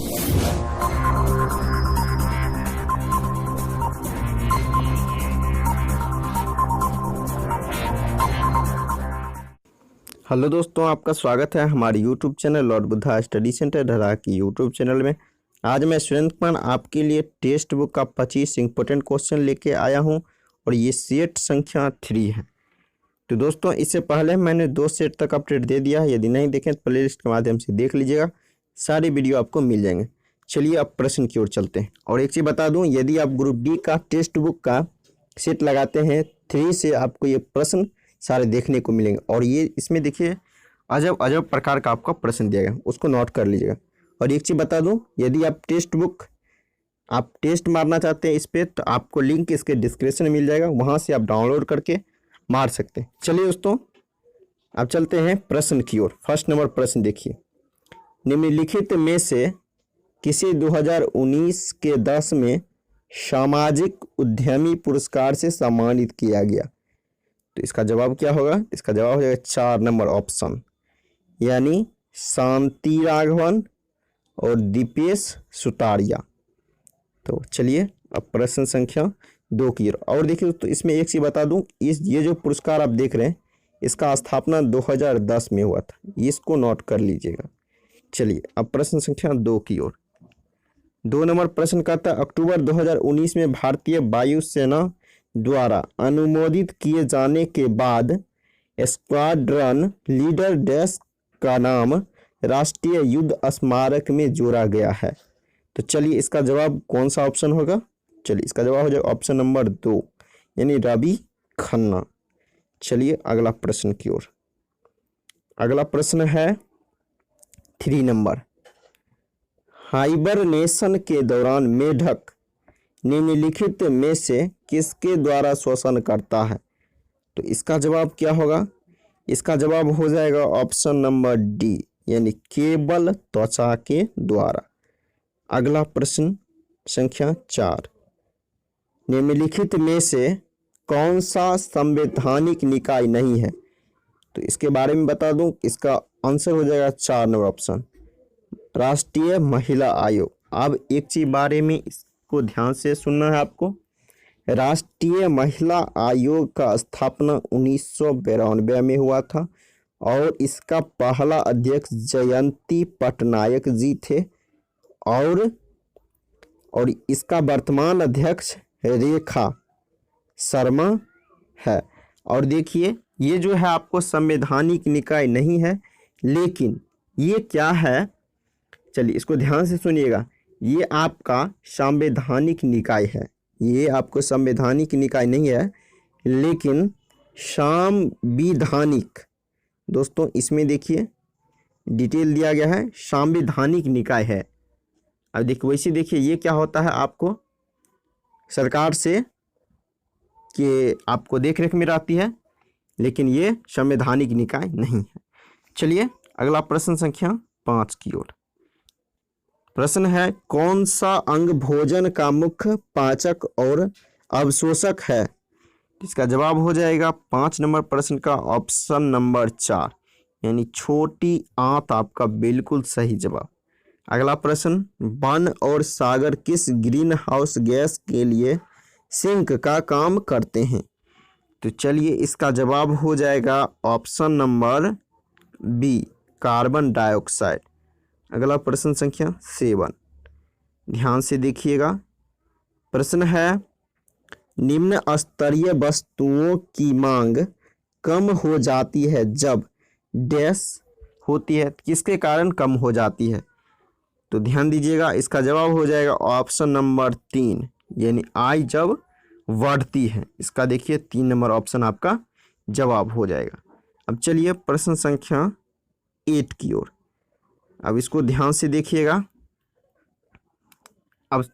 Hello दोस्तों, आपका स्वागत है हमारे YouTube channel Lord Buddha study centre ढरा की यूट्यूब चैनल में। आज मैं सुरेंद्र कुमार आपके लिए टेक्स्ट बुक का 25 इंपॉर्टेंट क्वेश्चन लेके आया हूं और ये सेट संख्या 3 है। तो दोस्तों, इससे पहले मैंने 2 सेट तक अपडेट दे दिया है। यदि नहीं देखें तो प्लेलिस्ट के माध्यम से देख लीजिएगा, सारे वीडियो आपको मिल जाएंगे। चलिए अब प्रश्न की ओर चलते हैं। और एक चीज़ बता दूँ, यदि आप ग्रुप डी का टेक्स्ट बुक का सेट लगाते हैं 3 से, आपको ये प्रश्न सारे देखने को मिलेंगे। और ये इसमें देखिए अजब अजब प्रकार का आपका प्रश्न दिया गया, उसको नोट कर लीजिएगा। और एक चीज़ बता दूं, यदि आप टेक्स्ट बुक आप टेस्ट मारना चाहते हैं इस पर, तो आपको लिंक इसके डिस्क्रिप्शन में मिल जाएगा, वहाँ से आप डाउनलोड करके मार सकते हैं। चलिए दोस्तों, अब चलते हैं प्रश्न की ओर। फर्स्ट नंबर प्रश्न देखिए, निम्नलिखित में से किसी 2019 के 10 में सामाजिक उद्यमी पुरस्कार से सम्मानित किया गया? तो इसका जवाब क्या होगा? इसका जवाब हो जाएगा 4 नंबर ऑप्शन, यानी शांति राघवन और दीपेश सुतारिया। तो चलिए अब प्रश्न संख्या 2 की ओर। और देखिए तो इसमें एक चीज़ बता दूं, ये जो पुरस्कार आप देख रहे हैं, इसका स्थापना 2010 में हुआ था, इसको नोट कर लीजिएगा। चलिए अब प्रश्न संख्या 2 की ओर। 2 नंबर प्रश्न कहता है, अक्टूबर 2019 में भारतीय वायुसेना द्वारा अनुमोदित किए जाने के बाद स्क्वाड्रन लीडर डैश का नाम राष्ट्रीय युद्ध स्मारक में जोड़ा गया है। तो चलिए इसका जवाब कौन सा ऑप्शन होगा? चलिए इसका जवाब हो जाएगा ऑप्शन नंबर 2, यानी रवि खन्ना। चलिए अगला प्रश्न की ओर। अगला प्रश्न है 3 नंबर, हाइबरनेशन के दौरान मेढक निम्नलिखित में से किसके द्वारा श्वसन करता है? तो इसका जवाब क्या होगा? इसका जवाब हो जाएगा ऑप्शन नंबर डी, यानी केवल त्वचा के द्वारा। अगला प्रश्न संख्या 4, निम्नलिखित में से कौन सा संवैधानिक निकाय नहीं है? तो इसके बारे में बता दूं, इसका आंसर हो जाएगा 4 नंबर ऑप्शन, राष्ट्रीय महिला आयोग। अब एक चीज बारे में को ध्यान से सुनना है आपको। राष्ट्रीय महिला आयोग का स्थापना 1992 में हुआ था और इसका पहला अध्यक्ष जयंती पटनायक जी थे और इसका वर्तमान अध्यक्ष रेखा शर्मा है। और देखिए ये जो है आपको संवैधानिक निकाय नहीं है, लेकिन ये क्या है? चलिए इसको ध्यान से सुनिएगा, ये आपका संवैधानिक निकाय है। ये आपको संवैधानिक निकाय नहीं है, लेकिन संवैधानिक, दोस्तों इसमें देखिए डिटेल दिया गया है, संवैधानिक निकाय है। अब देखिए वैसे देखिए ये क्या होता है, आपको सरकार से कि आपको देख रेख में रहती है, लेकिन ये संवैधानिक निकाय नहीं है। चलिए अगला प्रश्न संख्या 5 की ओर। प्रश्न है, कौन सा अंग भोजन का मुख्य पाचक और अवशोषक है? इसका जवाब हो जाएगा 5 नंबर प्रश्न का ऑप्शन नंबर 4, यानी छोटी आंत आपका बिल्कुल सही जवाब। अगला प्रश्न, वन और सागर किस ग्रीन हाउस गैस के लिए सिंक का काम करते हैं? तो चलिए इसका जवाब हो जाएगा option number B, carbon dioxide. अगला प्रश्न संख्या 7, ध्यान से देखिएगा। प्रश्न है, निम्न स्तरीय वस्तुओं की मांग कम हो जाती है जब डैश होती है, किसके कारण कम हो जाती है? तो ध्यान दीजिएगा, इसका जवाब हो जाएगा ऑप्शन नंबर 3, यानी आय जब बढ़ती है। इसका देखिए 3 नंबर ऑप्शन आपका जवाब हो जाएगा। अब चलिए प्रश्न संख्या 8 की ओर। अब इसको ध्यान से देखिएगा। अब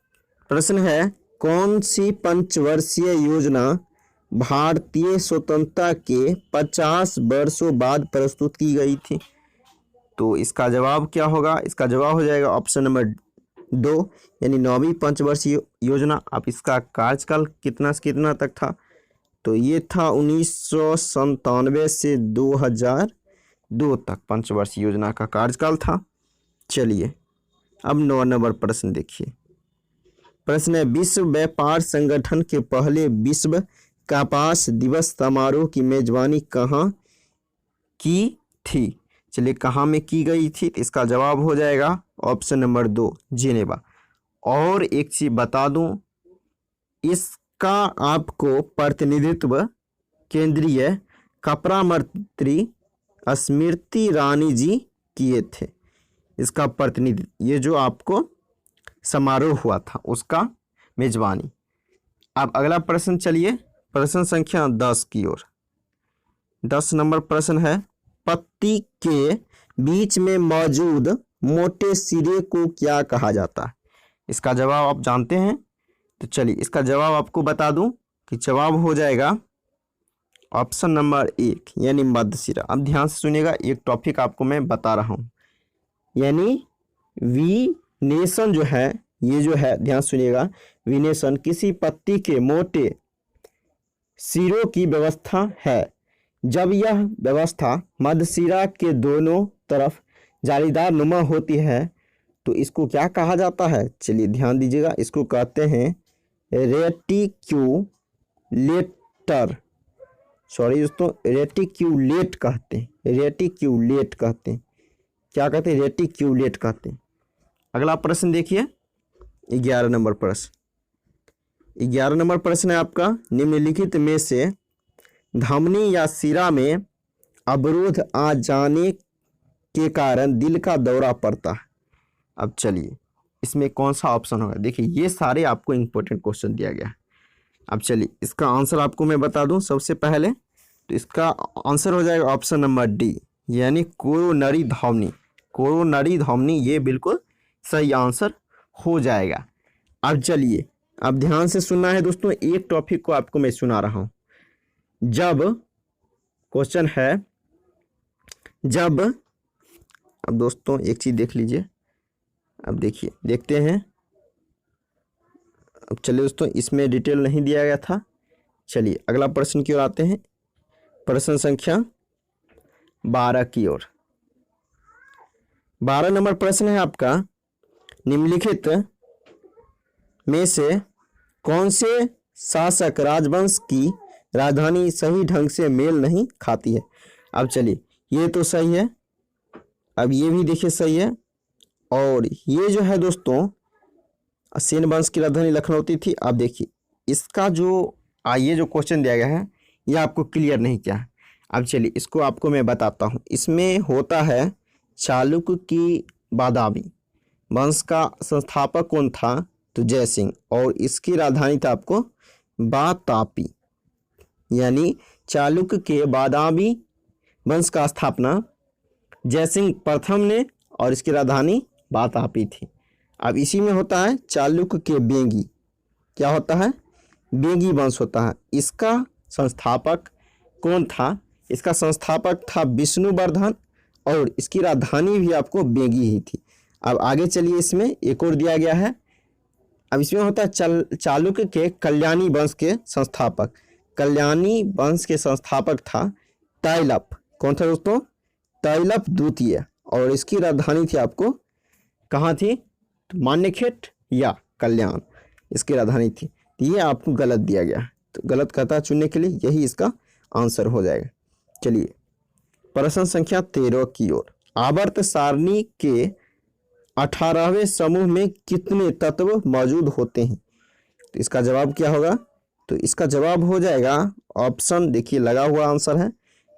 प्रश्न है, कौन सी पंचवर्षीय योजना भारतीय स्वतंत्रता के 50 वर्षों बाद प्रस्तुत की गई थी? तो इसका जवाब क्या होगा? इसका जवाब हो जाएगा ऑप्शन नंबर 2, यानी 9वीं पंचवर्षीय योजना। अब इसका कार्यकाल कितना से कितना तक था? तो ये था 1997 से 2002 तक पंचवर्षीय योजना का कार्यकाल था। चलिए अब 9 नंबर प्रश्न देखिए। प्रश्न है, विश्व व्यापार संगठन के पहले विश्व कपास दिवस समारोह की मेजबानी कहाँ की थी? चलिए, कहाँ में की गई थी? तो इसका जवाब हो जाएगा ऑप्शन नंबर 2, जिनेवा। और एक चीज बता दूं, इसका आपको प्रतिनिधित्व केंद्रीय कपड़ा मंत्री स्मृति ईरानी जी किए थे। इसका प्रतिनिधित्व, ये जो आपको समारोह हुआ था उसका मेजबानी। अब अगला प्रश्न चलिए, प्रश्न संख्या 10 की ओर। 10 नंबर प्रश्न है, पत्ती के बीच में मौजूद मोटे सिरे को क्या कहा जाता है? इसका जवाब आप जानते हैं? तो चलिए, इसका जवाब आपको बता दूं कि जवाब हो जाएगा ऑप्शन नंबर 1, यानी मध्य सिरा। अब ध्यान से सुनिएगा, एक टॉपिक आपको मैं बता रहा हूं, यानी वीनेशन जो है, ये जो है, ध्यान सुनिएगा, वीनेशन किसी पत्ती के मोटे सिरों की व्यवस्था है। जब यह व्यवस्था मध्यसिरा के दोनों तरफ जालीदार नुमा होती है तो इसको क्या कहा जाता है? चलिए ध्यान दीजिएगा, इसको कहते हैं रेटिक्यूलेटर। सॉरी दोस्तों, रेटिक्यूलेट कहते हैं, रेटिक्यूलेट कहते हैं। क्या कहते हैं? रेटिक्यूलेट कहते हैं। अगला प्रश्न देखिए, 11 नंबर प्रश्न। 11 नंबर प्रश्न है आपका, निम्नलिखित में से धमनी या सिरा में अवरोध आ जाने के कारण दिल का दौरा पड़ता है। अब चलिए, इसमें कौन सा ऑप्शन होगा? देखिए, ये सारे आपको इंपॉर्टेंट क्वेश्चन दिया गया है। अब चलिए, इसका आंसर आपको मैं बता दूं सबसे पहले, तो इसका आंसर हो जाएगा ऑप्शन नंबर डी, यानी कोरोनरी धमनी। कोरोनरी धमनी, ये बिल्कुल सही आंसर हो जाएगा। अब चलिए, अब ध्यान से सुनना है दोस्तों, एक टॉपिक को आपको मैं सुना रहा हूं। जब क्वेश्चन है, जब, अब दोस्तों एक चीज देख लीजिए, अब देखिए, देखते हैं। अब चलिए दोस्तों, इसमें डिटेल नहीं दिया गया था। चलिए अगला प्रश्न की ओर आते हैं, प्रश्न संख्या 12 की ओर। 12 नंबर प्रश्न है आपका, निम्नलिखित में से कौन से शासक राजवंश की राजधानी सही ढंग से मेल नहीं खाती है? अब चलिए, ये तो सही है, अब ये भी देखिए सही है, और ये जो है दोस्तों, सेन वंश की राजधानी लखनऊ थी। अब देखिए, इसका जो ये जो क्वेश्चन दिया गया है, ये आपको क्लियर नहीं किया है। अब चलिए, इसको आपको मैं बताता हूँ। इसमें होता है चालुक्य की बादामी वंश का संस्थापक कौन था? तो जयसिंह, और इसकी राजधानी था आपको वातापी, यानी चालुक्य के बादामी वंश का स्थापना जयसिंह प्रथम ने, और इसकी राजधानी वातापी थी। अब इसी में होता है चालुक्य के बेंगी, क्या होता है? बेंगी वंश होता है। इसका संस्थापक कौन था? इसका संस्थापक था विष्णुवर्धन, और इसकी राजधानी भी आपको बेंगी ही थी। अब आगे चलिए, इसमें एक और दिया गया है। अब इसमें होता है चालुक्य के कल्याणी वंश के संस्थापक। कल्याणी वंश के संस्थापक था तैलप। कौन था दोस्तों? तैलप द्वितीय, और इसकी राजधानी थी आपको, कहाँ थी? तो मान्यखेट या कल्याण, इसकी राजधानी थी। ये आपको गलत दिया गया है, तो गलत कहता चुनने के लिए यही इसका आंसर हो जाएगा। चलिए प्रश्न संख्या 13 की ओर। आवर्त सारणी के 18वें समूह में कितने तत्व मौजूद होते हैं? तो इसका जवाब क्या होगा? तो इसका जवाब हो जाएगा ऑप्शन, देखिए लगा हुआ आंसर है,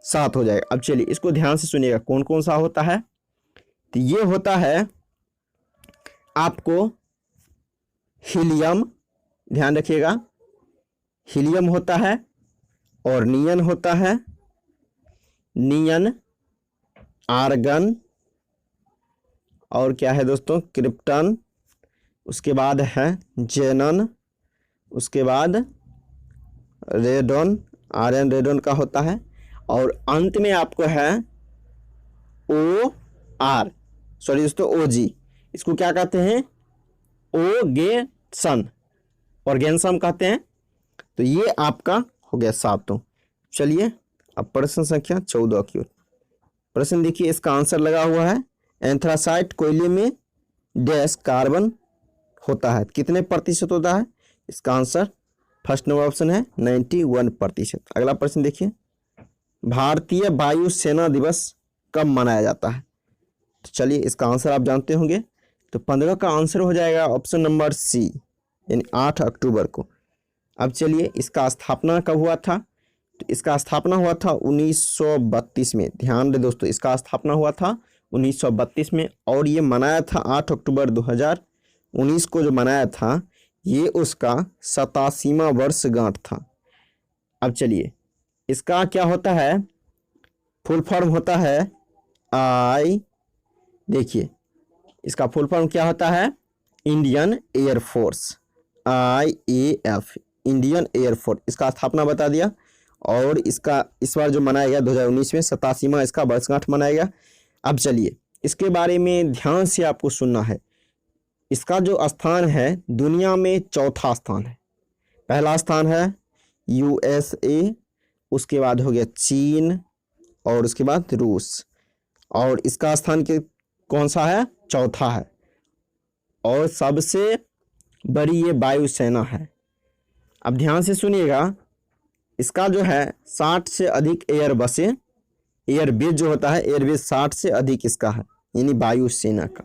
7 हो जाएगा। अब चलिए इसको ध्यान से सुनिएगा, कौन कौन सा होता है। तो ये होता है आपको हीलियम, ध्यान रखिएगा, हीलियम होता है, और नियन होता है, नियन, आर्गन, और क्या है दोस्तों? क्रिप्टन, उसके बाद है जेनन, उसके बाद रेडोन, आर्यन रेडोन का होता है, और अंत में आपको है ओ आर, सॉरी दोस्तों, ओ जी। इसको क्या कहते हैं? ओगेसन, ऑर्गेन्सम कहते हैं। तो ये आपका हो गया 7। चलिए अब प्रश्न संख्या 14 की ओर। प्रश्न देखिए, इसका आंसर लगा हुआ है, एंथ्रासाइट कोयले में डैश कार्बन होता है। कितने प्रतिशत होता है? इसका आंसर फर्स्ट नंबर ऑप्शन है 91%। अगला प्रश्न देखिए, भारतीय वायुसेना दिवस कब मनाया जाता है? तो चलिए इसका आंसर आप जानते होंगे। तो 15 का आंसर हो जाएगा ऑप्शन नंबर सी, यानी 8 अक्टूबर को। अब चलिए इसका स्थापना कब हुआ था? तो इसका स्थापना हुआ था 1932 में। ध्यान दें दोस्तों, इसका स्थापना हुआ था 1932 में और ये मनाया था 8 अक्टूबर 2019 को जो मनाया था, ये उसका 87वां वर्षगांठ था। अब चलिए इसका क्या होता है? फुल फॉर्म होता है देखिए इसका फुल फॉर्म क्या होता है? Indian air force, IAF, Indian air force. इसका स्थापना बता दिया और इसका इस बार जो मनाया गया 2019 में 87वां इसका वर्षगांठ मनाया गया। अब चलिए इसके बारे में ध्यान से आपको सुनना है। इसका जो स्थान है दुनिया में चौथा स्थान है। पहला स्थान है USA, उसके बाद हो गया चीन और उसके बाद रूस, और इसका स्थान कौन सा है? चौथा है। और सबसे बड़ी ये वायुसेना है। अब ध्यान से सुनिएगा, इसका जो है 60 से अधिक एयरबेस जो होता है, एयरबेस 60 से अधिक इसका है, यानी वायुसेना का।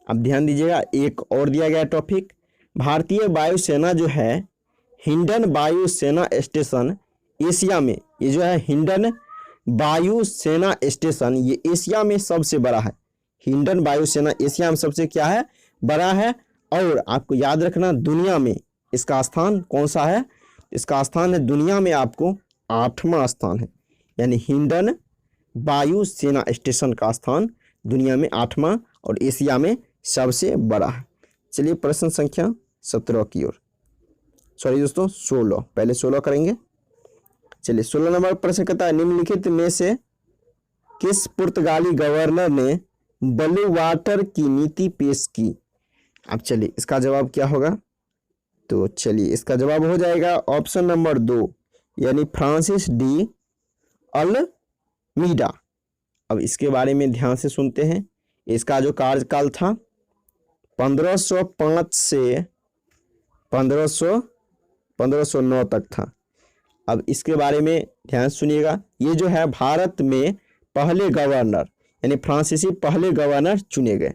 अब ध्यान दीजिएगा, एक और दिया गया टॉपिक, भारतीय वायुसेना जो है हिंडन वायुसेना स्टेशन एशिया में, ये जो है हिंडन वायुसेना स्टेशन, ये एशिया में सबसे बड़ा है। हिंडन वायुसेना एशिया में सबसे क्या है? बड़ा है। और आपको याद रखना दुनिया में इसका स्थान कौन सा है? इसका स्थान है दुनिया में आपको 8वां स्थान है, यानी हिंडन वायुसेना स्टेशन का स्थान दुनिया में 8वां और एशिया में सबसे बड़ा है। चलिए प्रश्न संख्या 17 की ओर, सॉरी दोस्तों 16, पहले 16 करेंगे। चलिए 16 नंबर प्रश्न कहता है, निम्नलिखित में से किस पुर्तगाली गवर्नर ने ब्लू वाटर की नीति पेश की? अब चलिए इसका जवाब क्या होगा? तो चलिए इसका जवाब हो जाएगा ऑप्शन नंबर 2, यानी फ्रांसिस डी अल्मीडा। अब इसके बारे में ध्यान से सुनते हैं। इसका जो कार्यकाल था 1505 से 1509 तक था। अब इसके बारे में ध्यान सुनिएगा, ये जो है भारत में पहले गवर्नर, यानी फ्रांसीसी पहले गवर्नर चुने गए,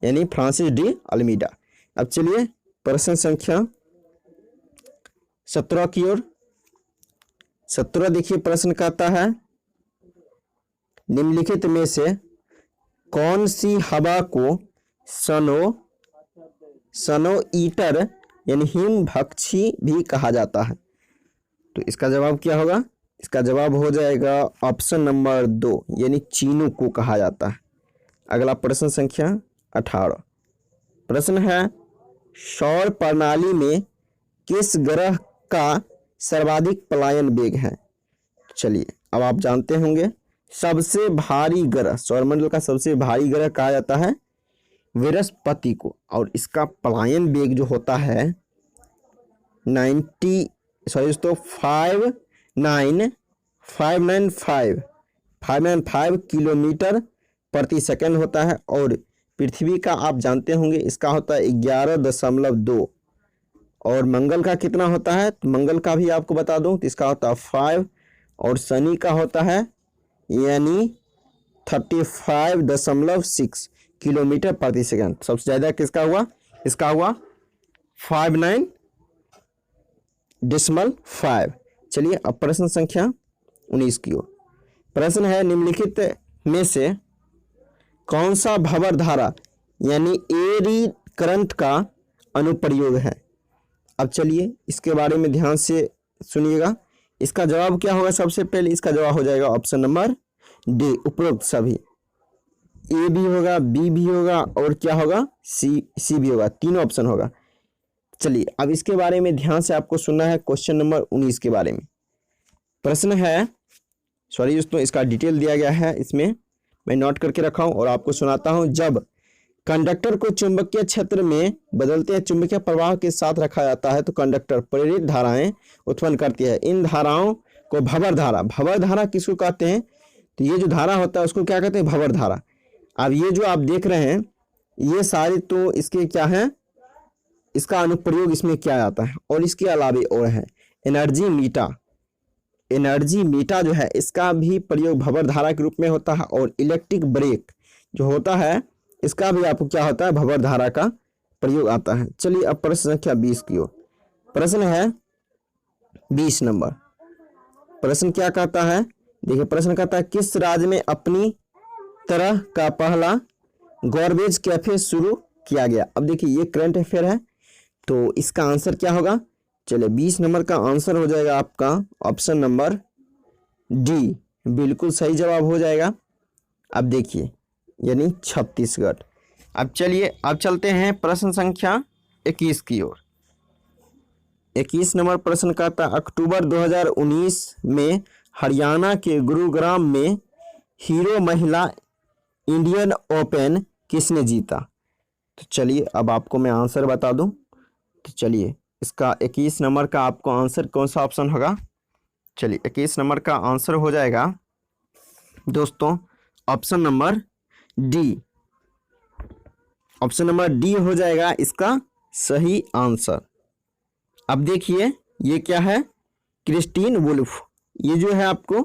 यानी फ्रांसिस डी अल्मीडा। अब चलिए प्रश्न संख्या 17 की ओर। 17 देखिए प्रश्न कहता है, निम्नलिखित में से कौन सी हवा को सनो ईटर यानी हिमभक्षी भी कहा जाता है? तो इसका जवाब क्या होगा? इसका जवाब हो जाएगा ऑप्शन नंबर 2, यानी चीनू को कहा जाता है। अगला प्रश्न संख्या 18। प्रश्न है, सौर प्रणाली में किस ग्रह का सर्वाधिक पलायन वेग है? चलिए अब आप जानते होंगे, सबसे भारी ग्रह, सौरमंडल का सबसे भारी ग्रह कहा जाता है बृहस्पति को, और इसका पलायन वेग जो होता है 595 किलोमीटर प्रति सेकंड होता है। और पृथ्वी का आप जानते होंगे इसका होता है 11.2, और मंगल का कितना होता है? तो मंगल का भी आपको बता दूं, तो इसका होता है 5, और शनि का होता है यानी 35.6 किलोमीटर प्रति सेकंड। सबसे ज़्यादा किसका हुआ? इसका हुआ 59.5। चलिए अब प्रश्न संख्या 19 की ओर। प्रश्न है, निम्नलिखित में से कौन सा भंवर धारा यानी एडी करंट का अनुप्रयोग है? अब चलिए इसके बारे में ध्यान से सुनिएगा। इसका जवाब क्या होगा? सबसे पहले इसका जवाब हो जाएगा ऑप्शन नंबर डी, उपरोक्त सभी। ए भी होगा, बी भी होगा, और क्या होगा? सी भी होगा। तीनों ऑप्शन होगा। चलिए अब इसके बारे में ध्यान से आपको सुनना है, क्वेश्चन नंबर 19 के बारे में। प्रश्न है, सॉरी दोस्तों इसका डिटेल दिया गया है, इसमें मैं नोट करके रखा हूं और आपको सुनाता हूं। जब कंडक्टर को चुंबकीय क्षेत्र में बदलते चुंबकीय प्रवाह के साथ रखा जाता है तो कंडक्टर प्रेरित धाराएं उत्पन्न करती है। इन धाराओं को भंवर धारा किसको कहते हैं? तो ये जो धारा होता है उसको क्या कहते हैं? भंवर धारा। अब ये जो आप देख रहे हैं ये सारे तो इसके क्या है, इसका अनुप्रयोग इसमें क्या आता है। और इसके अलावे और है एनर्जी मीटर। एनर्जी मीटर जो है इसका भी प्रयोग भंवर धारा के रूप में होता है। और इलेक्ट्रिक ब्रेक जो होता है इसका भी आपको क्या होता है, भंवर धारा का प्रयोग आता है। चलिए अब प्रश्न संख्या 20 की ओर। प्रश्न है 20 नंबर। प्रश्न क्या कहता है, देखिए प्रश्न कहता है किस राज्य में अपनी तरह का पहला गॉर्बेज कैफे शुरू किया गया। अब देखिए ये करंट अफेयर है तो इसका आंसर क्या होगा। चलिए 20 नंबर का आंसर हो जाएगा आपका ऑप्शन नंबर डी, बिल्कुल सही जवाब हो जाएगा। अब देखिए यानी छत्तीसगढ़। अब चलिए अब चलते हैं प्रश्न संख्या 21 की ओर। 21 नंबर प्रश्न कहता है अक्टूबर 2019 में हरियाणा के गुरुग्राम में हीरो महिला इंडियन ओपन किसने जीता। तो चलिए अब आपको मैं आंसर बता दूं। तो चलिए इसका 21 नंबर का आपको आंसर कौन सा ऑप्शन होगा। चलिए 21 नंबर का आंसर हो जाएगा दोस्तों option number D. Option number D हो जाएगा इसका सही आंसर। अब देखिए ये क्या है, क्रिस्टीन वुल्फ। ये जो है आपको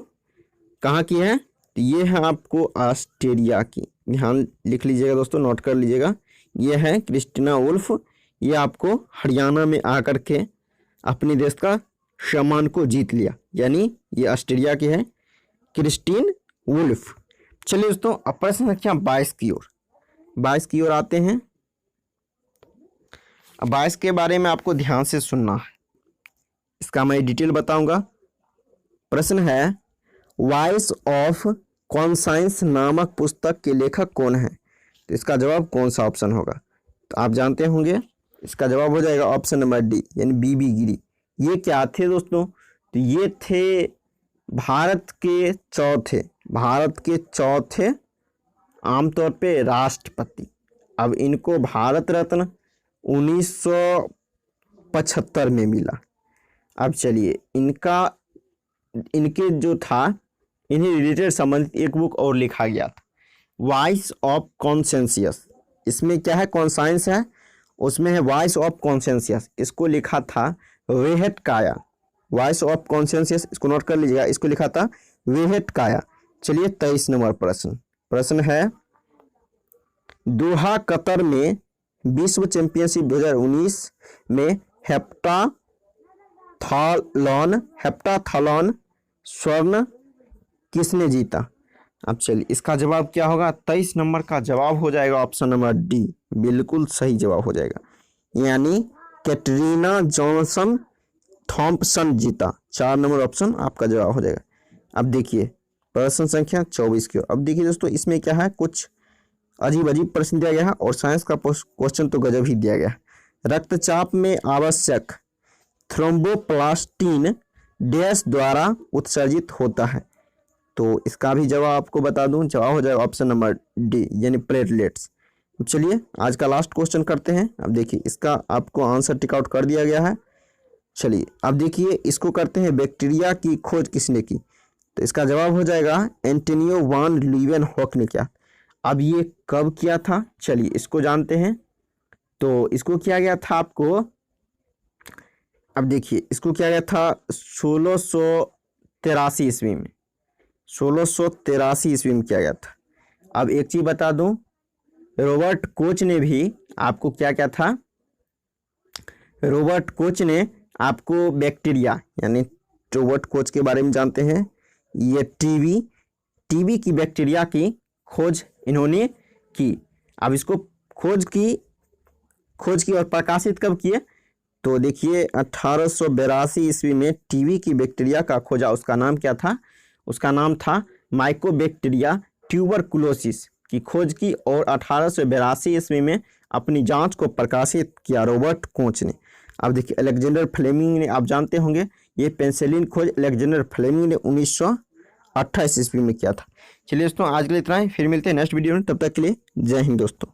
कहाँ की है, तो ये है आपको ऑस्ट्रेलिया की। ध्यान लिख लीजिएगा दोस्तों, नोट कर लीजिएगा। ये है क्रिस्टीना वुल्फ। ये आपको हरियाणा में आकर के अपने देश का सम्मान को जीत लिया, यानी ये ऑस्ट्रेलिया की है क्रिस्टीन वुल्फ। चलिए दोस्तों अब प्रश्न संख्या 22 की ओर। 22 की ओर आते हैं। अब 22 के बारे में आपको ध्यान से सुनना है, इसका मैं डिटेल बताऊंगा। प्रश्न है वॉइस ऑफ कॉन्साइंस नामक पुस्तक के लेखक कौन है। तो इसका जवाब कौन सा ऑप्शन होगा, तो आप जानते होंगे। इसका जवाब हो जाएगा ऑप्शन नंबर डी, यानी बीबी गिरी। ये क्या थे दोस्तों, तो ये थे भारत के चौथे आमतौर पे राष्ट्रपति। अब इनको भारत रत्न 1975 में मिला। अब चलिए इनके जो था इन्हें रिलेटेड संबंधित एक बुक और लिखा गया था, वॉइस ऑफ कॉन्सेंसियस। इसमें क्या है, कॉन्साइंस है, उसमें है वॉइस ऑफ कॉन्सेंसियस। इसको लिखा था वेहेट काया। वॉइस ऑफ कॉन्सेंसियस इसको नोट कर लीजिएगा, इसको लिखा था वेहेट काया। चलिए 23 नंबर प्रश्न है दोहा कतर में विश्व चैंपियनशिप 2019 में हेप्टाथलॉन स्वर्ण किसने जीता। अब चलिए इसका जवाब क्या होगा, 23 नंबर का जवाब हो जाएगा ऑप्शन नंबर डी, बिल्कुल सही जवाब हो जाएगा, यानी कैटरीना जॉनसन थॉम्पसन जीता। 4 नंबर ऑप्शन आपका जवाब हो जाएगा। अब देखिए प्रश्न संख्या 24 की ओर। अब देखिए दोस्तों इसमें क्या है, कुछ अजीब अजीब प्रश्न दिया गया है और साइंस का क्वेश्चन तो गजब ही दिया गया है। रक्तचाप में आवश्यक थ्रोम्बोप्लास्टिन डैश द्वारा उत्सर्जित होता है। तो इसका भी जवाब आपको बता दूं, जवाब हो जाएगा ऑप्शन नंबर डी, यानी प्लेटलेट्स। चलिए आज का लास्ट क्वेश्चन करते हैं। अब देखिए इसका आपको आंसर टिक आउट कर दिया गया है। चलिए अब देखिए इसको करते हैं, बैक्टीरिया की खोज किसने की। तो इसका जवाब हो जाएगा एंटोनियो वान लीeuwenhoek ने किया। अब ये कब किया था, चलिए इसको जानते हैं। तो इसको किया गया था आपको, अब देखिए इसको किया गया था 1683 ईस्वी में। 1683 ईस्वी में किया गया था। अब एक चीज बता दूं, रॉबर्ट कोच ने भी आपको क्या क्या था, रॉबर्ट कोच ने आपको बैक्टीरिया, यानी रॉबर्ट कोच के बारे में जानते हैं, ये टीबी की बैक्टीरिया की खोज इन्होंने की। अब इसको खोज की और प्रकाशित कब किए, तो देखिए 1882 ईस्वी में टीबी की बैक्टीरिया का खोजा। उसका नाम क्या था, उसका नाम था माइकोबैक्टीरिया ट्यूबरकुलोसिस की खोज की, और 1882 ईस्वी में अपनी जांच को प्रकाशित किया रॉबर्ट कोच ने। अब देखिए अलेक्जेंडर फ्लेमिंग ने, आप जानते होंगे, ये पेंसिलिन खोज अलेक्जेंडर फ्लेमिंग ने 1928 ईस्वी में किया था। चलिए दोस्तों आज के लिए इतना ही, फिर मिलते हैं नेक्स्ट वीडियो में, तब तक के लिए जय हिंद दोस्तों।